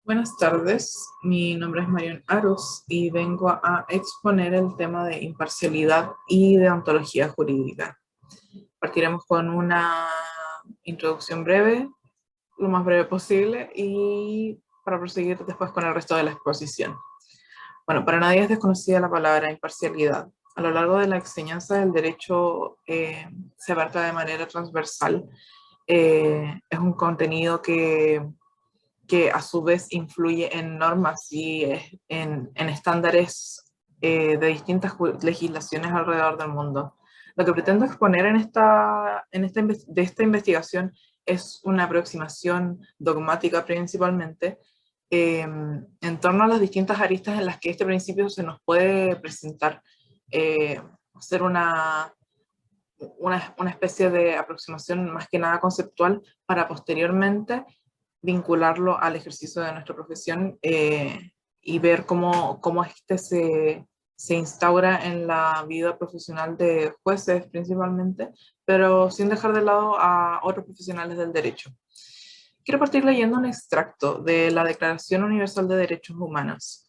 Buenas tardes, mi nombre es Marion Aros y vengo a exponer el tema de imparcialidad y deontología jurídica. Partiremos con una introducción breve, lo más breve posible, y para proseguir después con el resto de la exposición. Bueno, para nadie es desconocida la palabra imparcialidad. A lo largo de la enseñanza del derecho se abarca de manera transversal. Es un contenido que a su vez influye en normas y en estándares de distintas legislaciones alrededor del mundo. Lo que pretendo exponer de esta investigación es una aproximación dogmática principalmente en torno a las distintas aristas en las que este principio se nos puede presentar, hacer una especie de aproximación más que nada conceptual para posteriormente vincularlo al ejercicio de nuestra profesión y ver cómo este se instaura en la vida profesional de jueces principalmente, pero sin dejar de lado a otros profesionales del derecho. Quiero partir leyendo un extracto de la Declaración Universal de Derechos Humanos,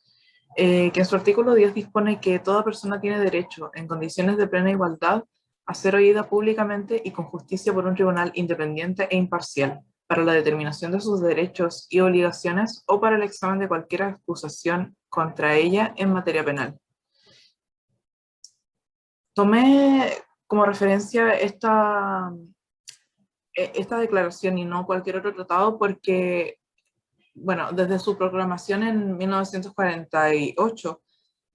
que en su artículo 10 dispone que toda persona tiene derecho, en condiciones de plena igualdad, a ser oída públicamente y con justicia por un tribunal independiente e imparcial, para la determinación de sus derechos y obligaciones o para el examen de cualquier acusación contra ella en materia penal. Tomé como referencia esta declaración y no cualquier otro tratado porque, bueno, desde su proclamación en 1948,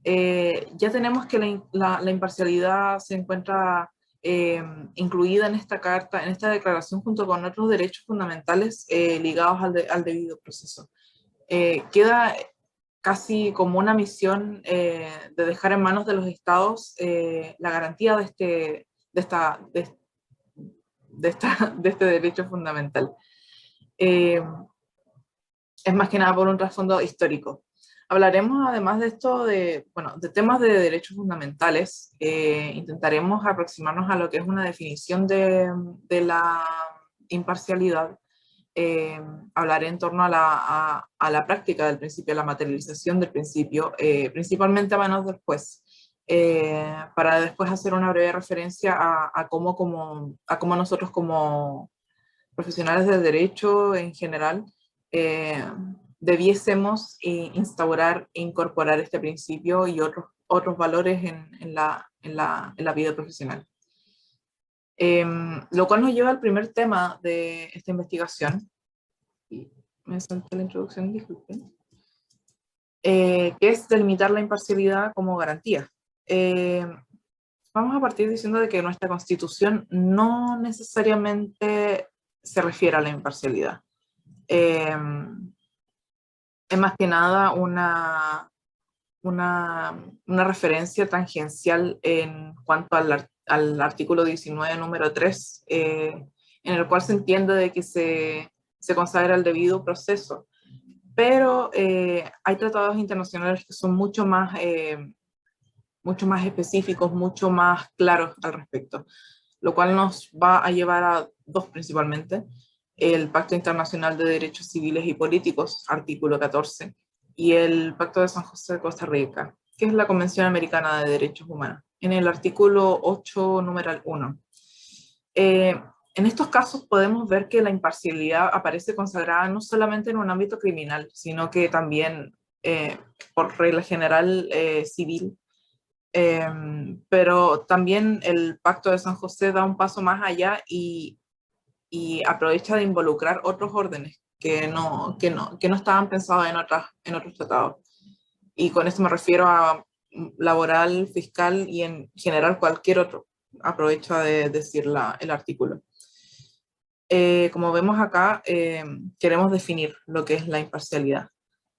ya tenemos que la imparcialidad se encuentra incluida en esta carta, en esta declaración, junto con otros derechos fundamentales ligados al debido proceso. Queda casi como una misión de dejar en manos de los estados la garantía de este derecho fundamental. Eh, es más que nada por un trasfondo histórico. Hablaremos además de esto, bueno, de temas de derechos fundamentales. Intentaremos aproximarnos a lo que es una definición de la imparcialidad. Hablaré en torno a la práctica del principio, a la materialización del principio, principalmente a manos del juez, para después hacer una breve referencia a cómo nosotros como profesionales del derecho en general, eh, debiésemos instaurar e incorporar este principio y otros valores en la vida profesional. Lo cual nos lleva al primer tema de esta investigación. Y me salté la introducción, disculpen. Que es delimitar la imparcialidad como garantía. Vamos a partir diciendo de que nuestra Constitución no necesariamente se refiere a la imparcialidad. Eh, es más que nada una referencia tangencial en cuanto al artículo 19, número 3, en el cual se entiende de que se consagra el debido proceso. Pero hay tratados internacionales que son mucho más específicos, mucho más claros al respecto, lo cual nos va a llevar a dos principalmente: el Pacto Internacional de Derechos Civiles y Políticos, artículo 14, y el Pacto de San José de Costa Rica, que es la Convención Americana de Derechos Humanos, en el artículo 8, numeral 1. En estos casos podemos ver que la imparcialidad aparece consagrada no solamente en un ámbito criminal, sino que también, por regla general, civil. Pero también el Pacto de San José da un paso más allá y aprovecha de involucrar otros órdenes que no estaban pensados en otros tratados. Y con esto me refiero a laboral, fiscal y en general cualquier otro. Aprovecho de decir el artículo. Como vemos acá, queremos definir lo que es la imparcialidad.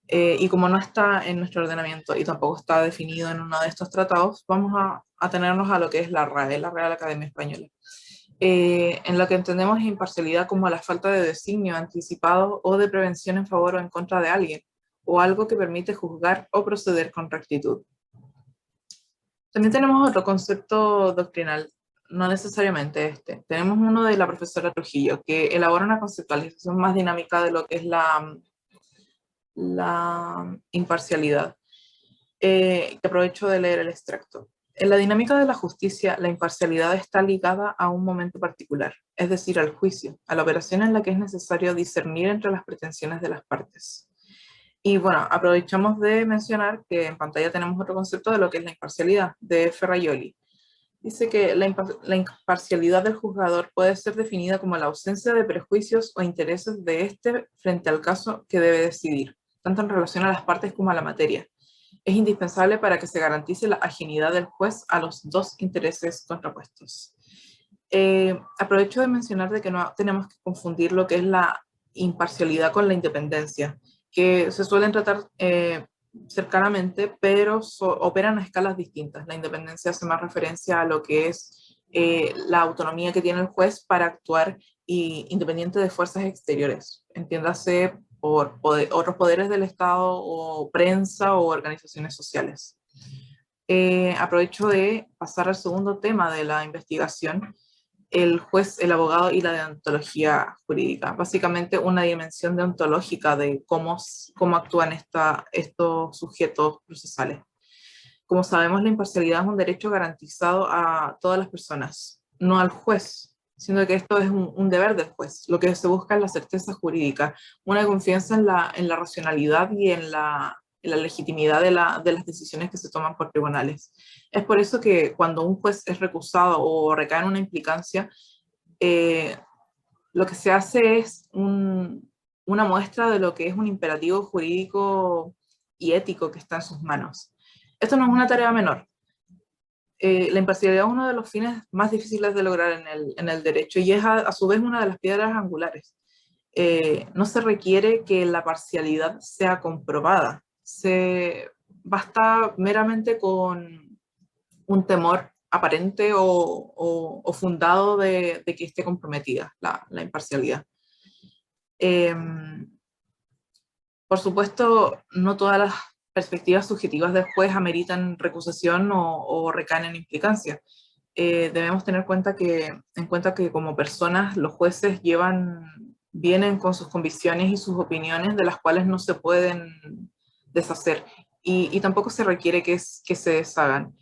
Y como no está en nuestro ordenamiento y tampoco está definido en uno de estos tratados, vamos a tenernos a lo que es la RAE, la Real Academia Española, en lo que entendemos imparcialidad como la falta de designio anticipado o de prevención en favor o en contra de alguien, o algo que permite juzgar o proceder con rectitud. También tenemos otro concepto doctrinal, no necesariamente este. Tenemos uno de la profesora Trujillo, que elabora una conceptualización más dinámica de lo que es la imparcialidad, que aprovecho de leer el extracto. En la dinámica de la justicia, la imparcialidad está ligada a un momento particular, es decir, al juicio, a la operación en la que es necesario discernir entre las pretensiones de las partes. Y bueno, aprovechamos de mencionar que en pantalla tenemos otro concepto de lo que es la imparcialidad, de Ferraioli. Dice que la imparcialidad del juzgador puede ser definida como la ausencia de prejuicios o intereses de éste frente al caso que debe decidir, tanto en relación a las partes como a la materia. Es indispensable para que se garantice la ajenidad del juez a los dos intereses contrapuestos. Aprovecho de mencionar de que no tenemos que confundir lo que es la imparcialidad con la independencia, que se suelen tratar cercanamente, pero operan a escalas distintas. La independencia hace más referencia a lo que es la autonomía que tiene el juez para actuar independiente de fuerzas exteriores, entiéndase por otros poderes del Estado o prensa o organizaciones sociales. Aprovecho de pasar al segundo tema de la investigación, el juez, el abogado y la deontología jurídica. Básicamente una dimensión deontológica de cómo actúan estos sujetos procesales. Como sabemos, la imparcialidad es un derecho garantizado a todas las personas, no al juez, sino que esto es un deber del juez. Lo que se busca es la certeza jurídica, una confianza en la racionalidad y en la legitimidad de las decisiones que se toman por tribunales. Es por eso que cuando un juez es recusado o recae en una implicancia, lo que se hace es una muestra de lo que es un imperativo jurídico y ético que está en sus manos. Esto no es una tarea menor. La imparcialidad es uno de los fines más difíciles de lograr en el derecho y es a su vez una de las piedras angulares. No se requiere que la parcialidad sea comprobada. Basta meramente con un temor aparente o fundado de que esté comprometida la imparcialidad. Por supuesto, no todas las perspectivas subjetivas del juez ameritan recusación o recaen en implicancia. Debemos tener en cuenta que como personas los jueces vienen con sus convicciones y sus opiniones de las cuales no se pueden deshacer y tampoco se requiere que se deshagan.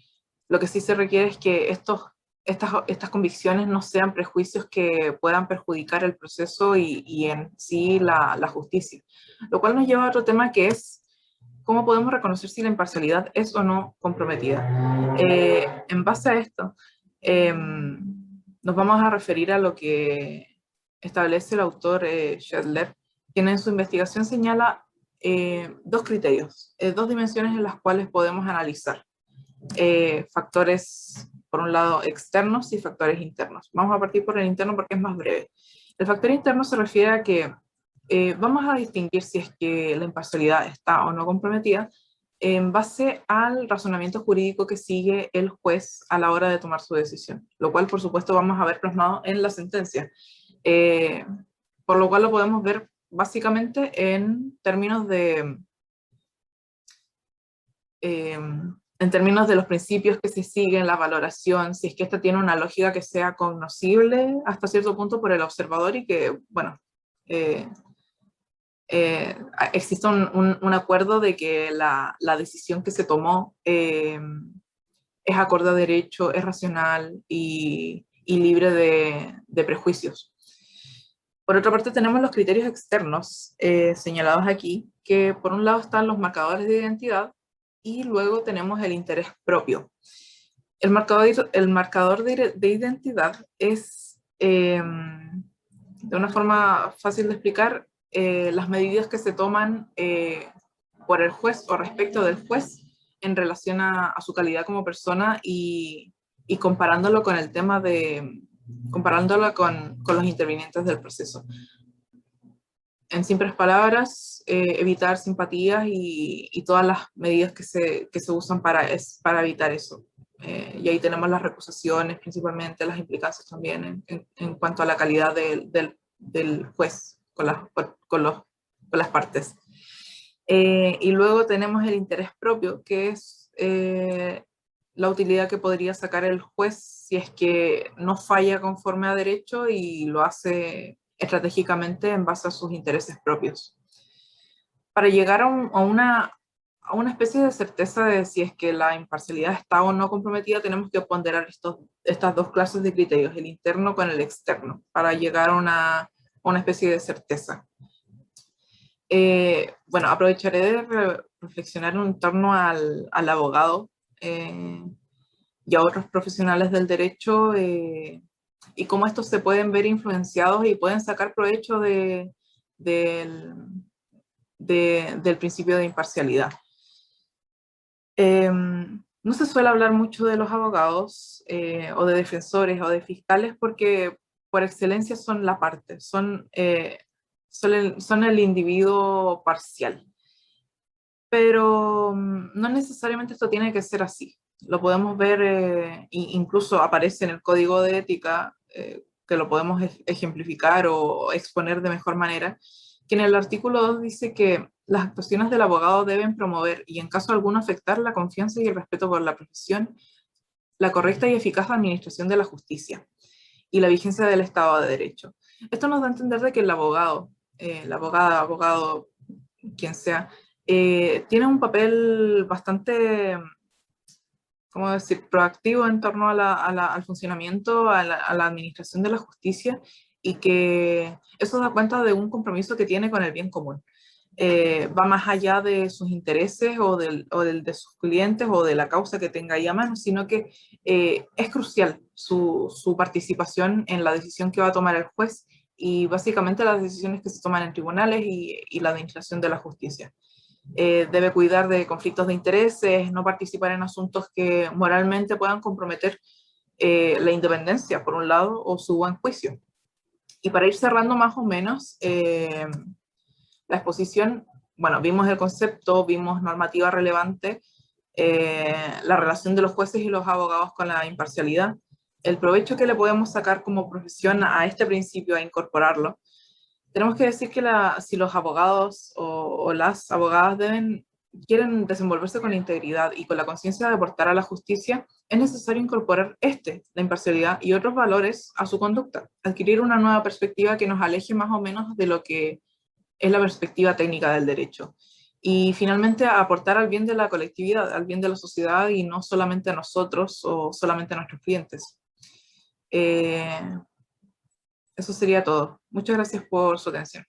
Lo que sí se requiere es que estas convicciones no sean prejuicios que puedan perjudicar el proceso y en sí la justicia. Lo cual nos lleva a otro tema que es cómo podemos reconocer si la imparcialidad es o no comprometida. En base a esto, nos vamos a referir a lo que establece el autor Schedler, quien en su investigación señala dos criterios, dos dimensiones en las cuales podemos analizar factores, por un lado, externos y factores internos. Vamos a partir por el interno porque es más breve. El factor interno se refiere a que vamos a distinguir si es que la imparcialidad está o no comprometida en base al razonamiento jurídico que sigue el juez a la hora de tomar su decisión, lo cual por supuesto vamos a ver plasmado en la sentencia, por lo cual lo podemos ver básicamente en términos de los principios que se siguen, la valoración, si es que esta tiene una lógica que sea cognoscible hasta cierto punto por el observador y que, bueno, existe un acuerdo de que la decisión que se tomó es acorde a derecho, es racional y libre de prejuicios. Por otra parte, tenemos los criterios externos señalados aquí, que por un lado están los marcadores de identidad y luego tenemos el interés propio. El marcador de identidad es, de una forma fácil de explicar, las medidas que se toman por el juez o respecto del juez en relación a su calidad como persona y comparándolo con el tema comparándolo con los intervinientes del proceso. En simples palabras, evitar simpatías y todas las medidas que se usan para evitar eso. Y ahí tenemos las recusaciones, principalmente las implicancias también en cuanto a la calidad del juez con las partes. Y luego tenemos el interés propio, que es la utilidad que podría sacar el juez si es que no falla conforme a derecho y lo hace estratégicamente en base a sus intereses propios. para llegar a una especie de certeza de si es que la imparcialidad está o no comprometida, tenemos que ponderar estas dos clases de criterios, el interno con el externo, para llegar a una especie de certeza. Bueno, aprovecharé de reflexionar en torno al abogado y a otros profesionales del derecho y cómo estos se pueden ver influenciados y pueden sacar provecho del, del principio de imparcialidad. No se suele hablar mucho de los abogados o de defensores o de fiscales porque por excelencia son la parte, son el individuo parcial. Pero no necesariamente esto tiene que ser así. Lo podemos ver, incluso aparece en el código de ética, que lo podemos ejemplificar o exponer de mejor manera, que en el artículo 2 dice que las actuaciones del abogado deben promover y en caso alguno afectar la confianza y el respeto por la profesión, la correcta y eficaz administración de la justicia y la vigencia del Estado de Derecho. Esto nos da a entender de que el abogado, la abogada, abogado, quien sea, tiene un papel bastante, ¿cómo decir?, proactivo en torno al funcionamiento, a la administración de la justicia, y que eso da cuenta de un compromiso que tiene con el bien común. Va más allá de sus intereses o del de sus clientes o de la causa que tenga ahí a mano, sino que es crucial su participación en la decisión que va a tomar el juez y básicamente las decisiones que se toman en tribunales y la administración de la justicia. Debe cuidar de conflictos de intereses, no participar en asuntos que moralmente puedan comprometer la independencia, por un lado, o su buen juicio. Y para ir cerrando más o menos, la exposición, bueno, vimos el concepto, vimos normativa relevante, la relación de los jueces y los abogados con la imparcialidad, el provecho que le podemos sacar como profesión a este principio, a incorporarlo. Tenemos que decir que si los abogados o las abogadas quieren desenvolverse con integridad y con la conciencia de aportar a la justicia, es necesario incorporar la imparcialidad y otros valores a su conducta, adquirir una nueva perspectiva que nos aleje más o menos de lo que es la perspectiva técnica del derecho. Y finalmente aportar al bien de la colectividad, al bien de la sociedad y no solamente a nosotros o solamente a nuestros clientes. Eso sería todo. Muchas gracias por su atención.